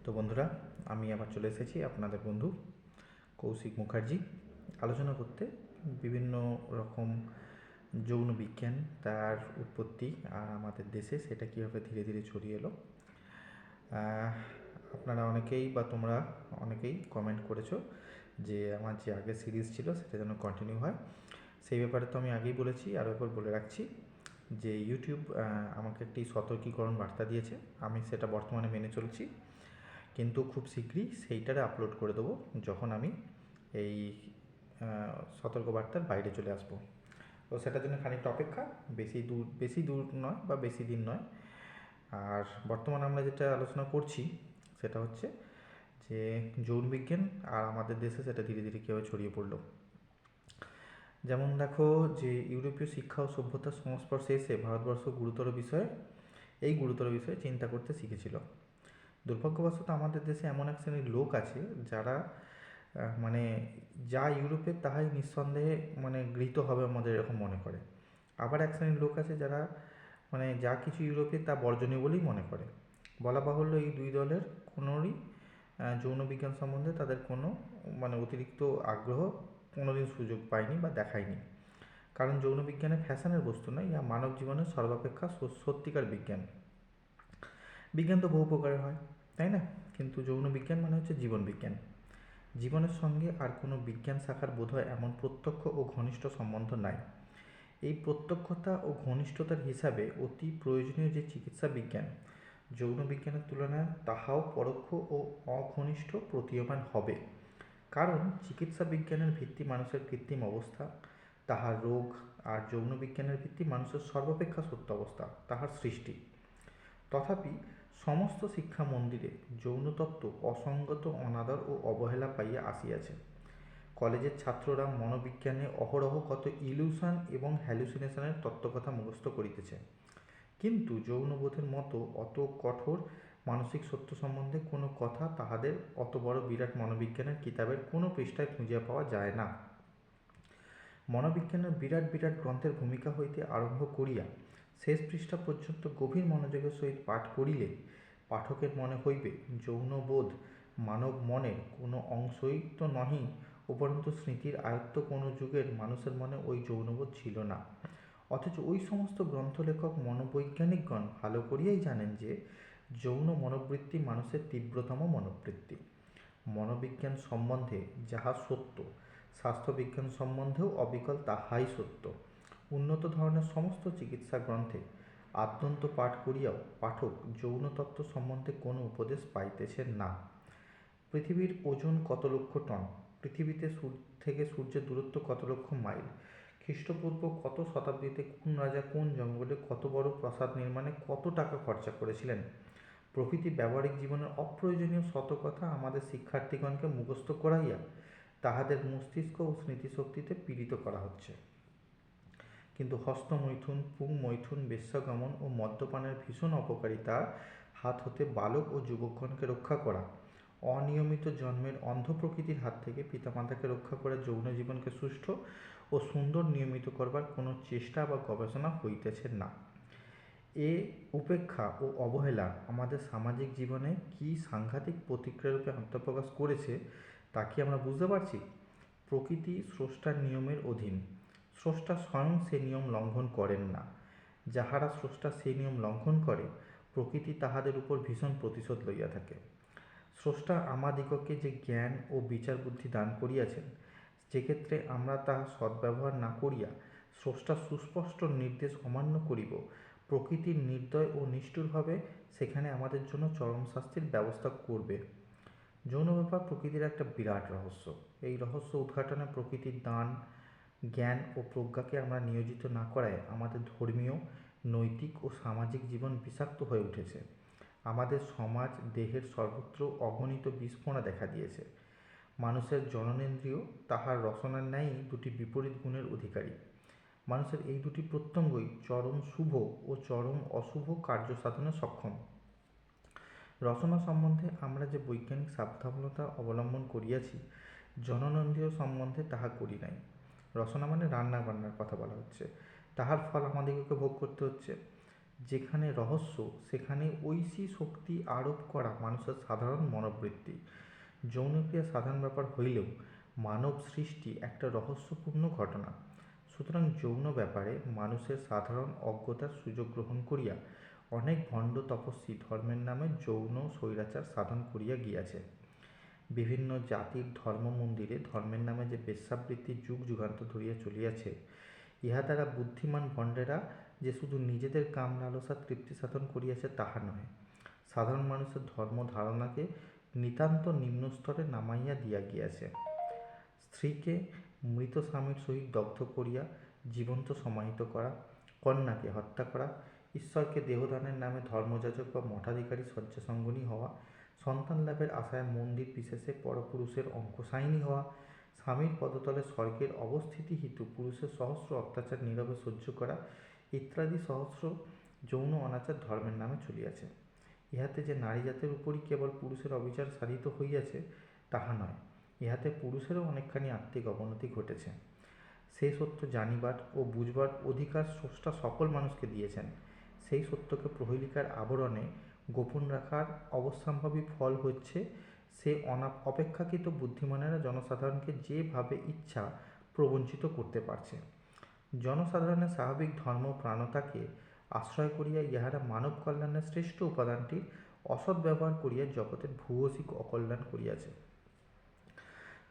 তো বন্ধুরা, আমি আবার চলে এসেছি আপনাদের বন্ধু কৌশিক মুখার্জি আলোচনা করতে বিভিন্ন রকম যৌন বিজ্ঞান, তার উৎপত্তি আর আমাদের দেশে সেটা কীভাবে ধীরে ধীরে ছড়িয়ে এলো। আপনারা অনেকেই বা তোমরা অনেকেই কমেন্ট করেছো যে আমার যে আগের সিরিজ ছিল সেটা যেন কন্টিনিউ হয়। সেই ব্যাপারে তো আমি আগেই বলেছি, আরও একবার বলে রাখছি যে ইউটিউব আমাকে একটি সতর্কীকরণ বার্তা দিয়েছে। আমি সেটা বর্তমানে মেনে চলছি, কিন্তু খুব শীঘ্রই সেইটারে আপলোড করে দেবো যখন আমি এই সতর্কবার্তার বাইরে চলে আসবো। তো সেটার জন্য খানিকটা অপেক্ষা, বেশি দূর নয় বা বেশি দিন নয়। আর বর্তমানে আমরা যেটা আলোচনা করছি সেটা হচ্ছে যে যৌন বিজ্ঞান আর আমাদের দেশে সেটা ধীরে ধীরে কীভাবে ছড়িয়ে পড়লো। যেমন দেখো যে ইউরোপীয় শিক্ষা ও সভ্যতার সংস্পর্শে এসে ভারতবর্ষ এই গুরুতর বিষয়ে চিন্তা করতে শিখেছিল। দুর্ভাগ্যবশত আমাদের দেশে এমন এক শ্রেণীর লোক আছে যারা মানে যা ইউরোপের তাহাই নিঃসন্দেহে গৃহীত হবে আমাদের এরকম মনে করে। আবার এক শ্রেণীর লোক আছে যারা যা কিছু ইউরোপের তা বর্জনীয় বলেই মনে করে। বলা বাহুল্য, এই দুই দলের কোনোরই যৌন বিজ্ঞান সম্বন্ধে তাদের কোনো অতিরিক্ত আগ্রহ কোনোদিন সুযোগ পায়নি বা দেখায়নি। কারণ যৌন বিজ্ঞানে ফ্যাশনের বস্তু নয়, ইহা মানব জীবনের সর্বাপেক্ষা সত্যিকার বিজ্ঞান। বিজ্ঞান তো বহু প্রকারের হয়, তাই না? কিন্তু যৌন বিজ্ঞান মানে হচ্ছে জীবন বিজ্ঞান। জীবনের সঙ্গে আর কোনো বিজ্ঞান শাখার বোধহয় এমন প্রত্যক্ষ ও ঘনিষ্ঠ সম্বন্ধ নাই। এই প্রত্যক্ষতা ও ঘনিষ্ঠতার হিসাবে অতি প্রয়োজনীয় যে চিকিৎসা বিজ্ঞান, যৌন বিজ্ঞানের তুলনায় তাহাও পরোক্ষ ও অঘনিষ্ঠ প্রতীয়মান হবে। কারণ চিকিৎসা বিজ্ঞানের ভিত্তি মানুষের কৃত্রিম অবস্থা, তাহার রোগ, আর যৌন বিজ্ঞানের ভিত্তি মানুষের সর্বাপেক্ষা সত্য অবস্থা, তাহার সৃষ্টি। তথাপি সমস্ত শিক্ষা মন্দিরে যৌনতত্ত্ব অসঙ্গত অনাদর ও অবহেলা পাইয়া আসিয়াছে। কলেজের ছাত্ররা মনোবিজ্ঞানে অহরহ কত ইলিউশন এবং হ্যালুসিনেশনের তত্ত্বকথা মুখস্থ করিতেছে, কিন্তু যৌনবোধের মতো অত কঠোর মানসিক সত্য সম্বন্ধে কোনো কথা তাহাদের অত বড় বিরাট মনোবিজ্ঞানের কিতাবের কোনো পৃষ্ঠায় খুঁজিয়া পাওয়া যায় না। মনোবিজ্ঞানের বিরাট বিরাট গ্রন্থের ভূমিকা হইতে আরম্ভ করিয়া শেষ পৃষ্ঠা পর্যন্ত গভীর মনোযোগের সহিত পাঠ করিলে পাঠকের মনে হইবে যৌনবোধ মানব মনের কোনো অংশই তো নহে, উপরন্তু স্মৃতির আয়ত্ত কোনো যুগের মানুষের মনে ওই যৌনবোধ ছিল না। অথচ ওই সমস্ত গ্রন্থলেখক মনোবৈজ্ঞানিকগণ ভালো করিয়াই জানেন যে যৌন মনোবৃত্তি মানুষের তীব্রতম মনোবৃত্তি। মনোবিজ্ঞান সম্বন্ধে যাহা সত্য, স্বাস্থ্যবিজ্ঞান সম্বন্ধেও অবিকল তাহাই সত্য। উন্নত ধরনের সমস্ত চিকিৎসা গ্রন্থে আদ্যন্ত পাঠ করিয়াও পাঠক যৌনতত্ত্ব সম্বন্ধে কোনো উপদেশ পাইতেছেন না। পৃথিবীর ওজন কত লক্ষ টন, পৃথিবীতে থেকে সূর্যের দূরত্ব কত লক্ষ মাইল, খ্রিস্টপূর্ব কত শতাব্দীতে কোন রাজা কোন জঙ্গলে কত বড় প্রাসাদ নির্মাণে কত টাকা খরচা করেছিলেন প্রভৃতি ব্যবহারিক জীবনের অপ্রয়োজনীয় শত কথা আমাদের শিক্ষার্থীগণকে মুখস্থ করাইয়া তাহাদের মস্তিষ্ক ও স্মৃতিশক্তিতে পীড়িত করা হচ্ছে। কিন্তু হস্তমৈথুন, পুংমৈথুন, বেশ্যাগমন ও মদ্যপানের ভীষণ অপকারিতার হাত হতে বালক ও যুবকগণকে রক্ষা করা, অনিয়মিত জন্মের অন্ধ প্রকৃতির হাত থেকে পিতামাতাকে রক্ষা করে যৌন জীবনকে সুষ্ঠু ও সুন্দর নিয়মিত করবার কোনো চেষ্টা বা গবেষণা হইতেছে না। এ উপেক্ষা ও অবহেলা আমাদের সামাজিক জীবনে কি সাংঘাতিক প্রতিক্রিয়ারূপে আত্মপ্রকাশ করেছে তা কি আমরা বুঝতে পারছি? প্রকৃতি স্রষ্টার নিয়মের অধীন, স্রষ্টা স্বয়ং সে নিয়ম লঙ্ঘন করেন না। যাহারা স্রষ্টা সেই নিয়ম লঙ্ঘন করে, প্রকৃতি তাহাদের উপর ভীষণ প্রতিশোধ লইয়া থাকে। স্রষ্টা আমাদিগকে যে জ্ঞান ও বিচার বুদ্ধি দান করিয়াছেন, যেক্ষেত্রে আমরা তাহা সদ্ব্যবহার না করিয়া স্রষ্টার সুস্পষ্ট নির্দেশ অমান্য করিব, প্রকৃতির নির্দয় ও নিষ্ঠুরভাবে সেখানে আমাদের জন্য চরম শাস্তির ব্যবস্থা করবে। যৌন ব্যাপার প্রকৃতির একটা বিরাট রহস্য। এই রহস্য উদ্ঘাটনে প্রকৃতির দান, জ্ঞান ও প্রজ্ঞাকে আমরা নিয়োজিত না করায় আমাদের ধর্মীয়, নৈতিক ও সামাজিক জীবন বিষাক্ত হয়ে উঠেছে। আমাদের সমাজ দেহের সর্বত্র অগণিত বিস্ফোরণ দেখা দিয়েছে। মানুষের জননেন্দ্রিয় তাহার রসনার ন্যায়ই দুটি বিপরীত গুণের অধিকারী। মানুষের এই দুটি প্রত্যঙ্গই চরম শুভ ও চরম অশুভ কার্য সাধনে সক্ষম। রসনা সম্বন্ধে আমরা যে বৈজ্ঞানিক সাবধানতা অবলম্বন করিয়াছি, জননেন্দ্রিয় সম্বন্ধে তাহা করি নাই। রসনা মানে রান্না বান্নার কথা বলা হচ্ছে, তাহার ফল আমাদিগকে ভোগ করতে হচ্ছে। যেখানে রহস্য সেখানে ঐশী শক্তি আরোপ করা মানুষের সাধারণ মনোবৃত্তি। যৌনক্রিয়া সাধারণ ব্যাপার হইলেও মানব সৃষ্টি একটা রহস্যপূর্ণ ঘটনা। সুতরাং যৌন ব্যাপারে মানুষের সাধারণ অজ্ঞতার সুযোগ গ্রহণ করিয়া অনেক ভণ্ড তপস্বী ধর্মের নামে যৌন স্বৈরাচার সাধন করিয়া গিয়াছে। বিভিন্ন জাতির ধর্ম মন্দিরে ধর্মের নামে যে বেশ্যাবৃত্তি যুগ যুগান্তর ধরিয়া চলিয়াছে, ইহা দ্বারা বুদ্ধিমান ভণ্ডেরা যে শুধু নিজেদের কাম লালসা তৃপ্তি সাধন করিয়াছে তাহা নহে, সাধারণ মানুষের ধর্ম ধারণাকে নিতান্ত নিম্নস্তরে নামাইয়া দিয়া গিয়াছে। স্ত্রীকে মৃত স্বামীর সহিত দগ্ধ করিয়া জীবন্ত সমাহিত করা, কন্যাকে হত্যা করা, ঈশ্বরকে দেহদানের নামে ধর্মযাজক বা মঠাধিকারী শয্যাসঙ্গিনী হওয়া, সন্তান লাভের আশায় মন্দির বিশেষে পরপুরুষের অঙ্কশায়িনী হওয়া, স্বামীর পদতলে স্বর্গের অবস্থিতি হেতু পুরুষের সহস্র অত্যাচার নীরবে সহ্য করা ইত্যাদি সহস্র যৌন অনাচার ধর্মের নামে চলিয়াছে। ইহাতে যে নারী জাতের উপরই কেবল পুরুষের অবিচার সাধিত হইয়াছে তাহা নয়, ইহাতে পুরুষেরও অনেকখানি আত্মিক অবনতি ঘটেছে। সেই সত্য জানিবার ও বুঝবার অধিকার স্রষ্টা সকল মানুষকে দিয়েছেন। সেই সত্যকে প্রহেলিকার আবরণে গোপন রাখার অবশ্যম্ভাবী ফল হচ্ছে সে অপেক্ষাকৃত বুদ্ধিমানেরা জনসাধারণকে যেভাবে ইচ্ছা প্রবঞ্চিত করতে পারছে। জনসাধারণের স্বাভাবিক ধর্ম প্রাণতাকে আশ্রয় করিয়া ইহারা মানব কল্যাণের শ্রেষ্ঠ উপাদানটির অসৎ ব্যবহার করিয়া জগতের ভূয়সী অকল্যাণ করিয়াছে।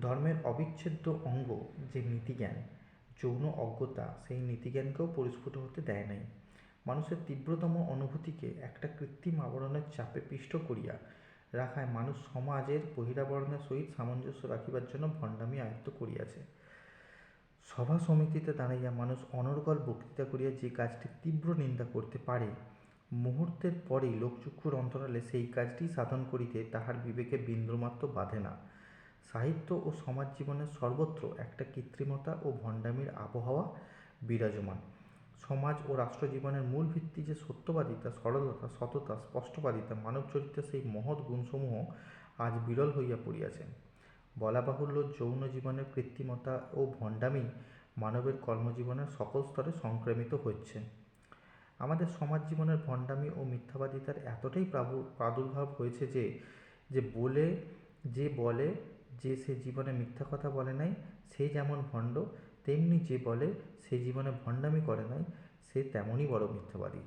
ধর্মের অবিচ্ছেদ্য অঙ্গ যে নীতিজ্ঞান, যৌন অজ্ঞতা সেই নীতিজ্ঞানকেও পরিস্ফুট হতে দেয় নাই। মানুষের তীব্রতম অনুভূতিকে একটা কৃত্রিম আবরণের চাপে পিষ্ট করিয়া রাখায় মানুষ সমাজের বহিরাবরণের সহিত সামঞ্জস্য রাখিবার জন্য ভণ্ডামি আয়ত্ত করিয়াছে। সভা সমিতিতে দাঁড়াইয়া মানুষ অনর্গল বক্তৃতা করিয়া যে কাজটি তীব্র নিন্দা করতে পারে, মুহূর্তের পরেই লোকচক্ষুর অন্তরালে সেই কাজটি সাধন করিতে তাহার বিবেকে বিন্দুমাত্র বাধে না। সাহিত্য ও সমাজ জীবনের সর্বত্র একটা কৃত্রিমতা ও ভণ্ডামির আবহাওয়া বিরাজমান। সমাজ ও রাষ্ট্রজীবনের মূল ভিত্তি যে সত্যবাদিতা, সরলতা, সততা, স্পষ্টবাদিতা, মানব চরিত্রের সেই মহৎ গুণসমূহ আজ বিরল হইয়া পড়িয়াছে। বলা বাহুল্য, যৌন জীবনের কৃত্রিমতা ও ভণ্ডামি মানবের কর্মজীবনের সকল স্তরে সংক্রামিত হচ্ছে। আমাদের সমাজ জীবনের ভণ্ডামি ও মিথ্যাবাদিতার এতটাই প্রাদুর্ভাব হয়েছে যে বলে যে সে জীবনে মিথ্যা কথা বলে নাই সে যেমন ভণ্ড, তেমনি যে বলে সে জীবনে ভণ্ডামি করে নাই সে তেমনই বড় মিথ্যাবাদী।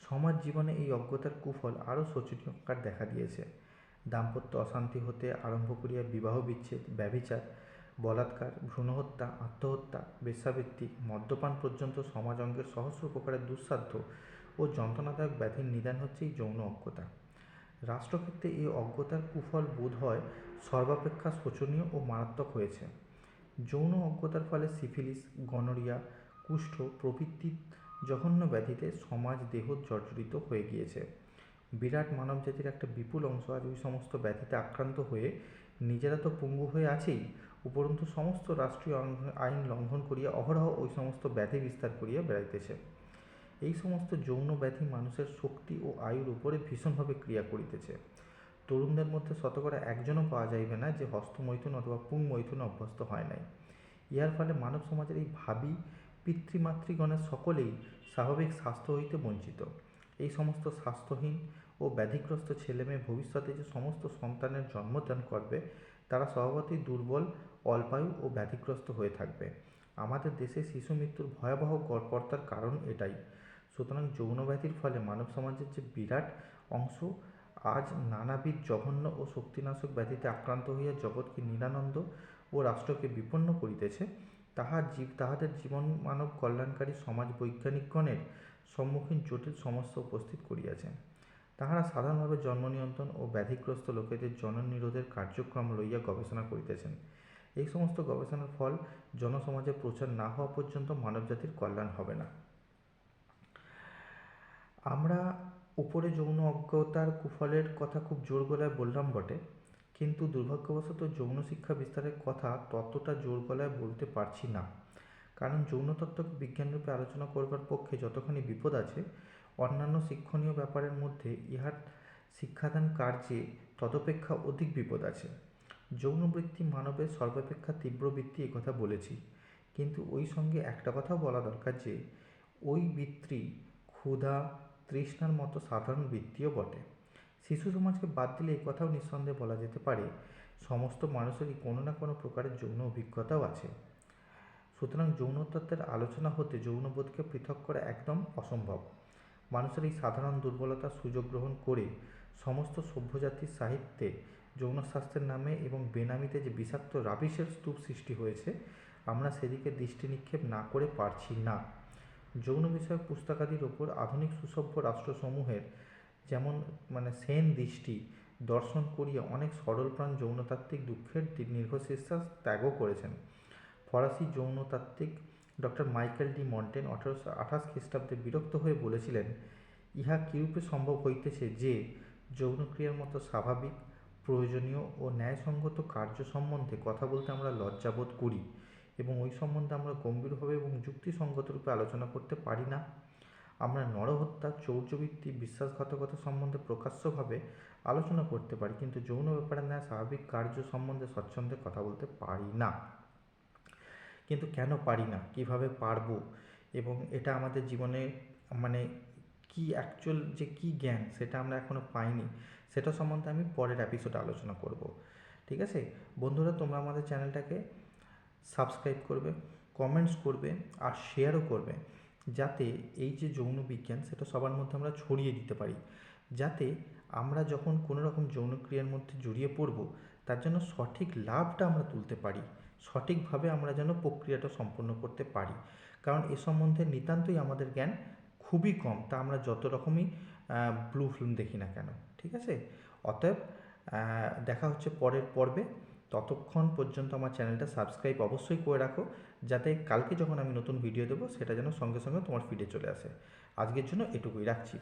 সমাজ জীবনে এই অজ্ঞতার কুফল আরও শোচনীয় আকার দেখা দিয়েছে। দাম্পত্য অশান্তি হতে আরম্ভ করিয়া বিবাহ বিচ্ছেদ, ব্যভিচার, বলাৎকার, ভ্রূণহত্যা, আত্মহত্যা, বেশ্যাবৃত্তি, মদ্যপান পর্যন্ত সমাজ অঙ্গের সহস্র প্রকারের দুঃসাধ্য ও যন্ত্রণাদায়ক ব্যাধির নিদান হচ্ছে এই যৌন অজ্ঞতা। রাষ্ট্রক্ষেত্রে এই অজ্ঞতার কুফল বোধ হয় সর্বাপেক্ষা শোচনীয় ও মারাত্মক হয়েছে। যৌন অজ্ঞতার ফলে সিফিলিস, গনোরিয়া, কুষ্ঠ প্রভৃতি জঘন্য ব্যাধিতে সমাজ দেহ জর্জরিত হয়ে গিয়েছে। বিরাট মানবজাতির একটা বিপুল অংশ আজ ওই সমস্ত ব্যাধিতে আক্রান্ত হয়ে নিজেরা তো পঙ্গু হয়ে আছেই, উপরন্তু সমস্ত রাষ্ট্রীয় আইন লঙ্ঘন করিয়া অহরহ ওই সমস্ত ব্যাধি বিস্তার করিয়া বেড়াইতেছে। এই সমস্ত যৌন ব্যাধি মানুষের শক্তি ও আয়ুর উপরে ভীষণভাবে ক্রিয়া করিতেছে। তরুণদের মধ্যে শতকরা একজনও পাওয়া যাইবে না যে হস্তমৈথুন অথবা পুংমৈথুনে অভ্যস্ত হয় নাই। ইহার ফলে মানব সমাজের এই ভাবী পিতৃমাতৃগণের সকলেই স্বাভাবিক স্বাস্থ্য হইতে বঞ্চিত। এই সমস্ত স্বাস্থ্যহীন ও ব্যাধিগ্রস্ত ছেলেমেয়ে ভবিষ্যতে যে সমস্ত সন্তানের জন্মদান করবে তারা স্বভাবতই দুর্বল, অল্পায়ু ও ব্যাধিগ্রস্ত হয়ে থাকবে। আমাদের দেশে শিশু মৃত্যুর ভয়াবহ গড়পড়তার কারণ এটাই। সুতরাং যৌন ব্যাধির ফলে মানব সমাজের যে বিরাট অংশ আজ নানাবিধ জঘন্য ও শক্তিনাশক ব্যাধিতে আক্রান্ত হইয়া জগৎকে নিরানন্দ ও রাষ্ট্রকে বিপন্ন করিতেছে, তাহাদের জীবন মানব কল্যাণকারী সমাজ বৈজ্ঞানিকগণের সম্মুখীন জটিল সমস্যা উপস্থিত করিয়াছে। তাহারা সাধারণভাবে জন্ম নিয়ন্ত্রণ ও ব্যাধিগ্রস্ত লোকেদের জনন নিরোধের কার্যক্রম লইয়া গবেষণা করিতেছেন। এই সমস্ত গবেষণার ফল জনসমাজে প্রচার না হওয়া পর্যন্ত মানবজাতির কল্যাণ হবে না। আমরা উপরে যৌন অজ্ঞতার কুফলের কথা খুব জোর গলায় বললাম বটে, কিন্তু দুর্ভাগ্যবশত যৌন শিক্ষা বিস্তারের কথা ততটা জোর গলায় বলতে পারছি না। কারণ যৌনতত্ত্বকে বিজ্ঞানরূপে আলোচনা করবার পক্ষে যতখানি বিপদ আছে, অন্যান্য শিক্ষণীয় ব্যাপারের মধ্যে ইহার শিক্ষাদান কার্যে তদপেক্ষা অধিক বিপদ আছে। যৌনবৃত্তি মানবের সর্বাপেক্ষা তীব্র বৃত্তি একথা বলেছি, কিন্তু ওই সঙ্গে একটা কথাও বলা দরকার যে ওই বৃত্তি ক্ষুধা, তৃষ্ণার মতো সাধারণ বৃত্তিও বটে। শিশু সমাজকে বাদ দিলে এই কথাও নিঃসন্দেহে বলা যেতে পারে সমস্ত মানুষেরই কোনো না কোনো প্রকারের যৌন অভিজ্ঞতাও আছে। সুতরাং যৌনতত্ত্বের আলোচনা হতে যৌনবোধকে পৃথক করা একদম অসম্ভব। মানুষের এই সাধারণ দুর্বলতার সুযোগ গ্রহণ করে সমস্ত সভ্যজাতির সাহিত্যে যৌনশাস্ত্রের নামে এবং বেনামিতে যে বিষাক্ত রাবিশের স্তূপ সৃষ্টি হয়েছে, আমরা সেদিকে দৃষ্টি নিক্ষেপ না করে পারছি না। যৌন বিষয়ক পুস্তকাদির ওপর আধুনিক সুসভ্য রাষ্ট্রসমূহের যেমন সেন দৃষ্টি দর্শন করিয়া অনেক সরলপ্রাণ যৌনতাত্ত্বিক দুঃখের দীর্ঘশ্বাস ত্যাগও করেছেন। ফরাসি যৌনতাত্ত্বিক ডক্টর মাইকেল ডি মন্টেন 1828 খ্রিস্টাব্দে বিরক্ত হয়ে বলেছিলেন, ইহা কিরূপে সম্ভব হইতেছে যে যৌনক্রিয়ার মতো স্বাভাবিক, প্রয়োজনীয় ও ন্যায়সঙ্গত কার্য সম্বন্ধে কথা বলতে আমরা লজ্জাবোধ করি এবং ওই সম্বন্ধে আমরা গম্ভীরভাবে এবং যুক্তিসঙ্গতরূপে আলোচনা করতে পারি না। আমরা নরহত্যা, চৌর্যবৃত্তি, বিশ্বাসঘাতকতা সম্বন্ধে প্রকাশ্যভাবে আলোচনা করতে পারি, কিন্তু যৌন ব্যাপারের ন্যায় স্বাভাবিক কার্য সম্বন্ধে স্বচ্ছন্দে কথা বলতে পারি না। কিন্তু কেন পারি না, কিভাবে পারবো, এবং এটা আমাদের জীবনে কি অ্যাকচুয়াল যে কি জ্ঞান সেটা আমরা এখনও পাইনি, সেটা সম্বন্ধে আমি পরের এপিসোডে আলোচনা করব। ঠিক আছে বন্ধুরা, তোমরা আমাদের চ্যানেলটাকে সাবস্ক্রাইব করবে, কমেন্টস করবে আর শেয়ারও করবে, যাতে এই যে যৌন বিজ্ঞান সেটা সবার মধ্যে আমরা ছড়িয়ে দিতে পারি, যাতে আমরা যখন কোনো রকম যৌনক্রিয়ার মধ্যে জড়িয়ে পড়ব তার জন্য সঠিক লাভটা আমরা তুলতে পারি, সঠিকভাবে আমরা যেন প্রক্রিয়াটা সম্পন্ন করতে পারি। কারণ এ সম্বন্ধে নিতান্তই আমাদের জ্ঞান খুবই কম, তা আমরা যত রকমই ব্লু ফিল্ম দেখি না কেন। ঠিক আছে, অতএব দেখা হচ্ছে পরের পর্বে। ততক্ষণ পর্যন্ত আমার চ্যানেলটা সাবস্ক্রাইব অবশ্যই করে রাখো, যাতে কালকে যখন আমি নতুন ভিডিও দেবো সেটা যেন সঙ্গে সঙ্গে তোমার ফিডে চলে আসে। আজকের জন্য এটুকুই, রাখছি।